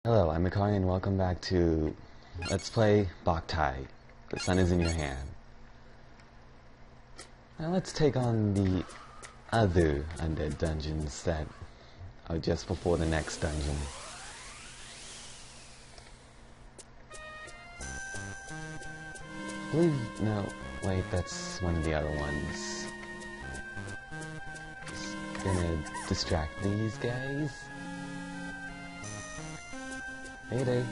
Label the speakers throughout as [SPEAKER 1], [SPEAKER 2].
[SPEAKER 1] Hello, I'm Mikari and welcome back to Let's Play Boktai. The sun is in your hand. Now let's take on the other Undead Dungeons that are just before the next dungeon. I believe, no, wait, that's one of the other ones. Just gonna distract these guys. Hey there.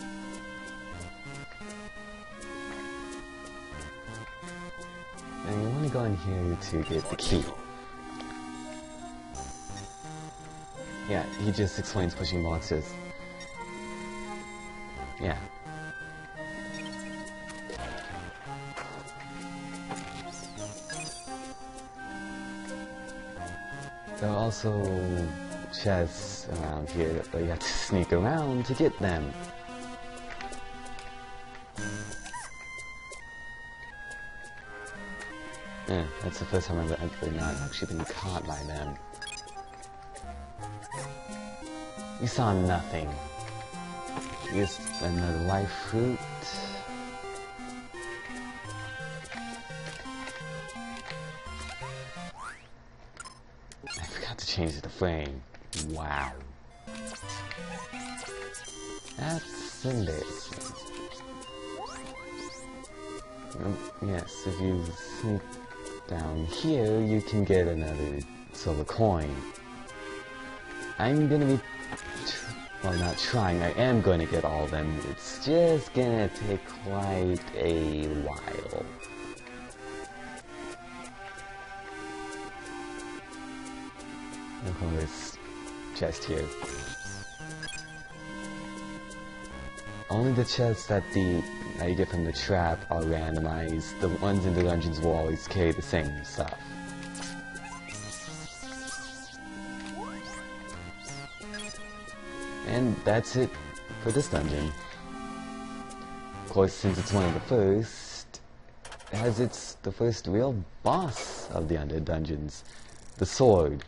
[SPEAKER 1] And you want to go in here to get the key. Yeah, he just explains pushing boxes. Yeah. There are also chests around here, but you have to sneak around to get them. Yeah, that's the first time I've ever not actually been caught by them. You saw nothing. Just another life fruit. I forgot to change the frame. Wow. That's embarrassing. Yes, if you sneak down here, you can get another silver coin. I'm gonna be, well, not trying, I am going to get all of them. It's just gonna take quite a while. Look at this chest here. Only the chests that you get from the trap are randomized. The ones in the dungeons will always carry the same stuff. And that's it for this dungeon. Of course, since it's one of the first, it's the first real boss of the Undead Dungeons, the sword.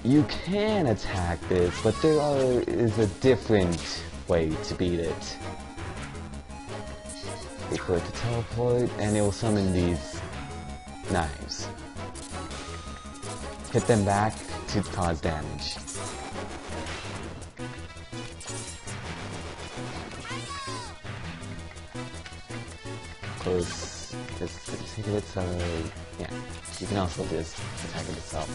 [SPEAKER 1] You can attack this, but there is a different way to beat it. Wait for it to teleport, and it will summon these knives. Hit them back to cause damage. Of course, yeah, you can also just attack it itself.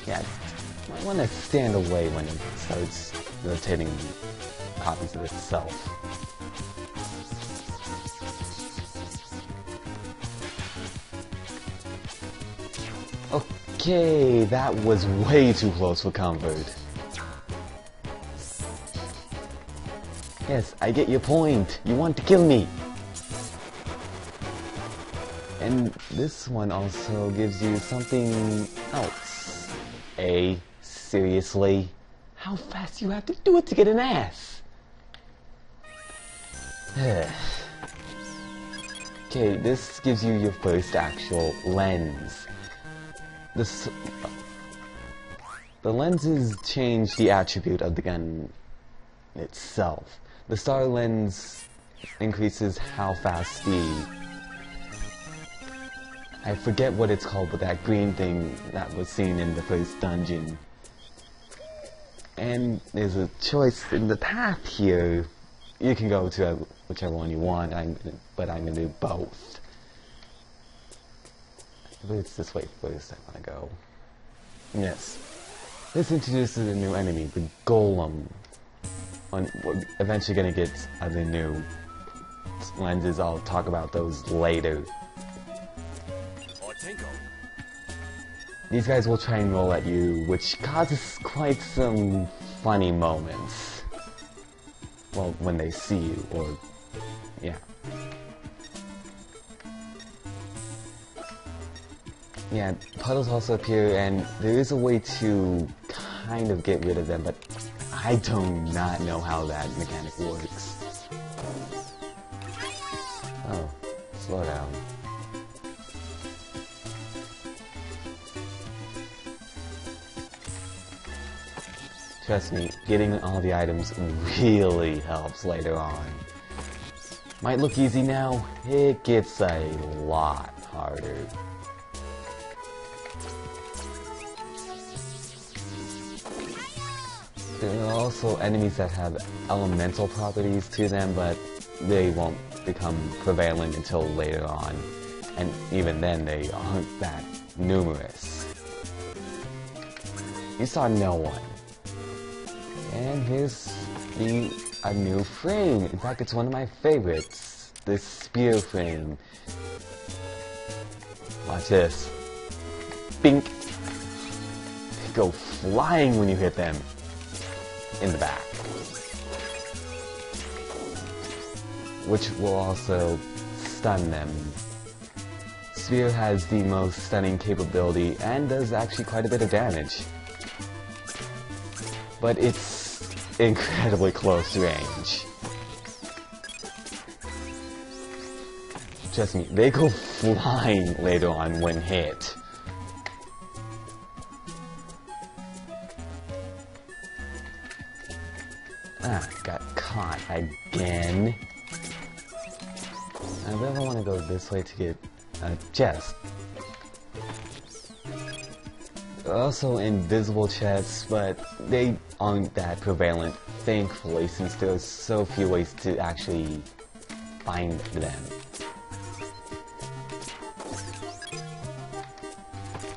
[SPEAKER 1] Yeah, you might want to stand away when it starts rotating copies of itself. Okay, that was way too close for comfort. Yes, I get your point. You want to kill me. And this one also gives you something else. Seriously? How fast you have to do it to get an ass? Okay, this gives you your first actual lens. The lenses change the attribute of the gun itself. The star lens increases how fast I forget what it's called, but that green thing that was seen in the first dungeon. And there's a choice in the path here. You can go to whichever one you want, but I'm going to do both. I believe it's this way first I want to go. Yes. This introduces a new enemy, the Golem. We're eventually going to get other new lenses. I'll talk about those later. These guys will try and roll at you, which causes quite some funny moments. Well, when they see you, or yeah. Yeah, puddles also appear, and there is a way to kind of get rid of them, but I do not know how that mechanic works. Oh, slow down. trust me, getting all the items really helps later on. Might look easy now, it gets a lot harder. There are also enemies that have elemental properties to them, but they won't become prevalent until later on. And even then, they aren't that numerous. You saw no one. And here's a new frame. In fact, it's one of my favorites. This spear frame. Watch this. Bink! They go flying when you hit them. In the back. Which will also stun them. Spear has the most stunning capability and does actually quite a bit of damage. But it's incredibly close range. Trust me, they go flying later on when hit. Ah, got caught again. I really want to go this way to get a chest. Also invisible chests, but they aren't that prevalent, thankfully, since there's so few ways to actually find them.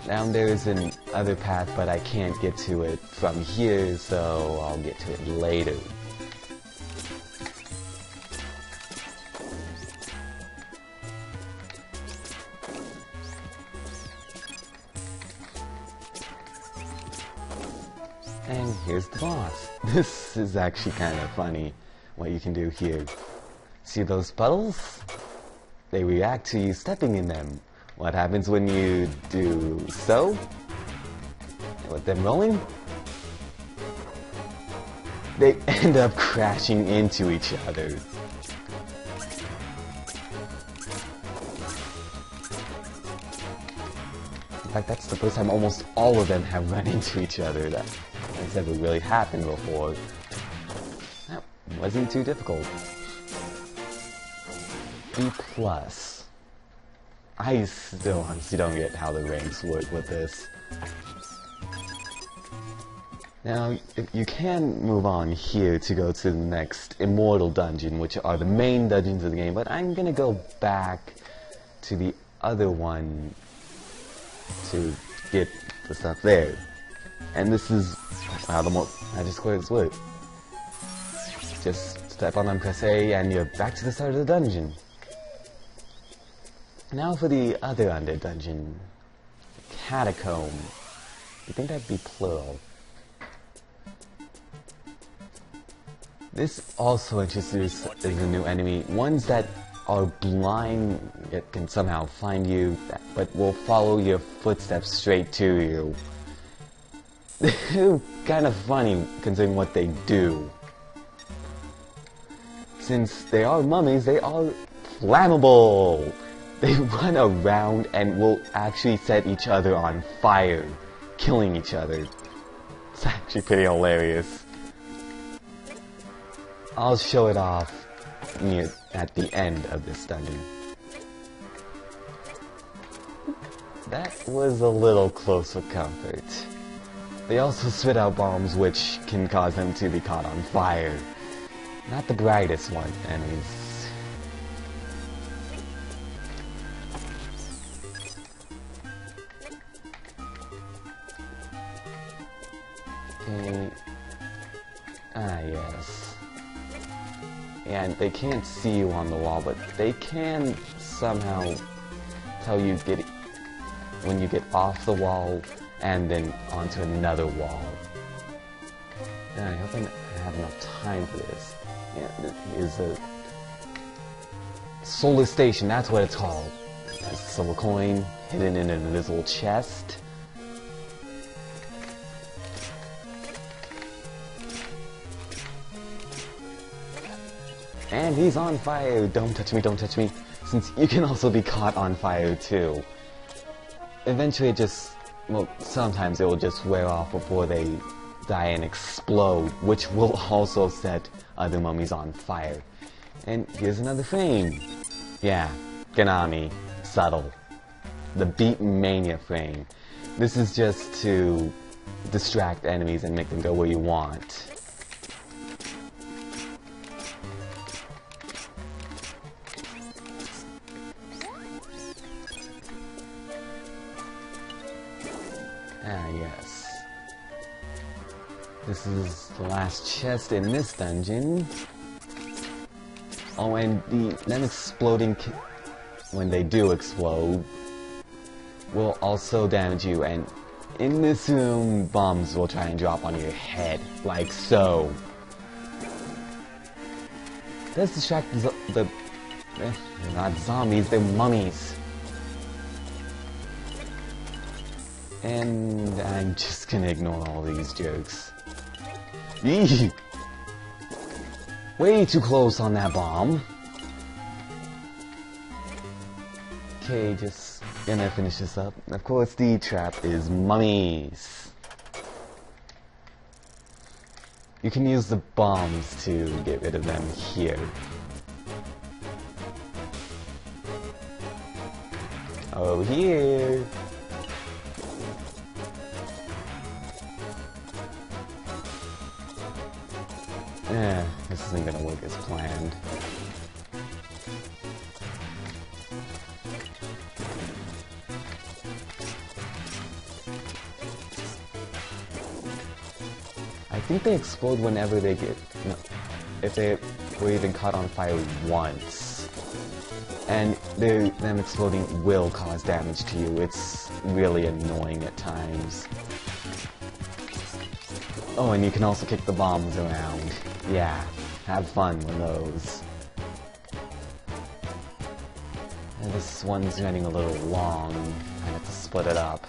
[SPEAKER 1] Now there's an other path, but I can't get to it from here, so I'll get to it later. And here's the boss. This is actually kind of funny, what you can do here. See those puddles? They react to you stepping in them. What happens when you do so? And with them rolling? They end up crashing into each other. In fact, that's the first time almost all of them have run into each other. That's never really happened before. That wasn't too difficult. B+. I still honestly don't get how the ranks work with this. Now, you can move on here to go to the next Immortal Dungeon, which are the main dungeons of the game, but I'm gonna go back to the other one to get the stuff there. And this is how the magic squares work. Just step on them, press A, and you're back to the start of the dungeon. Now for the other Undead Dungeon. Catacomb. You think that'd be plural? This also introduces a new enemy. Ones that are blind, yet can somehow find you, but will follow your footsteps straight to you. They're kind of funny considering what they do. Since they are mummies, they are flammable. They run around and will actually set each other on fire, killing each other. It's actually pretty hilarious. I'll show it off at the end of this dungeon. That was a little close for comfort. They also spit out bombs which can cause them to be caught on fire. Not the brightest one, enemies. Okay. Ah, yes. And they can't see you on the wall, but they can somehow tell you when you get off the wall and then onto another wall. I hope I have enough time for this. Yeah, is a solar station, that's what it's called. There's a silver coin hidden in an invisible chest. And he's on fire! Don't touch me, don't touch me! Since you can also be caught on fire too. Eventually it just, well, sometimes it will just wear off before they die and explode, which will also set other mummies on fire. And here's another frame. Yeah, Konami, subtle. The Beat Mania frame. This is just to distract enemies and make them go where you want. Ah, yes. This is the last chest in this dungeon. Oh, and them exploding, when they do explode, will also damage you, and in this room, bombs will try and drop on your head, like so. Let's distract they're not zombies, they're mummies. And I'm just gonna ignore all these jokes. Eee! Way too close on that bomb. Okay, just gonna finish this up. Of course, the trap is mummies. You can use the bombs to get rid of them here. Oh, here. This isn't gonna work as planned. I think they explode whenever they get... No, if they were even caught on fire once. And them exploding will cause damage to you. It's really annoying at times. Oh, and you can also kick the bombs around. Yeah, have fun with those. And this one's running a little long. I have to split it up.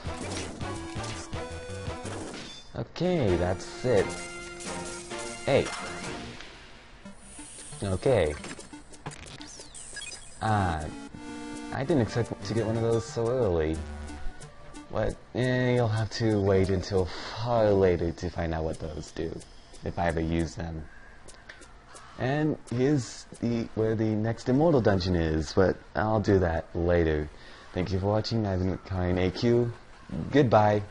[SPEAKER 1] Okay, that's it. Hey. Okay. I didn't expect to get one of those so early. But, you'll have to wait until far later to find out what those do, if I ever use them. And here's where the next Immortal Dungeon is, but I'll do that later. Thank you for watching. I've been MicharionAQ. Goodbye.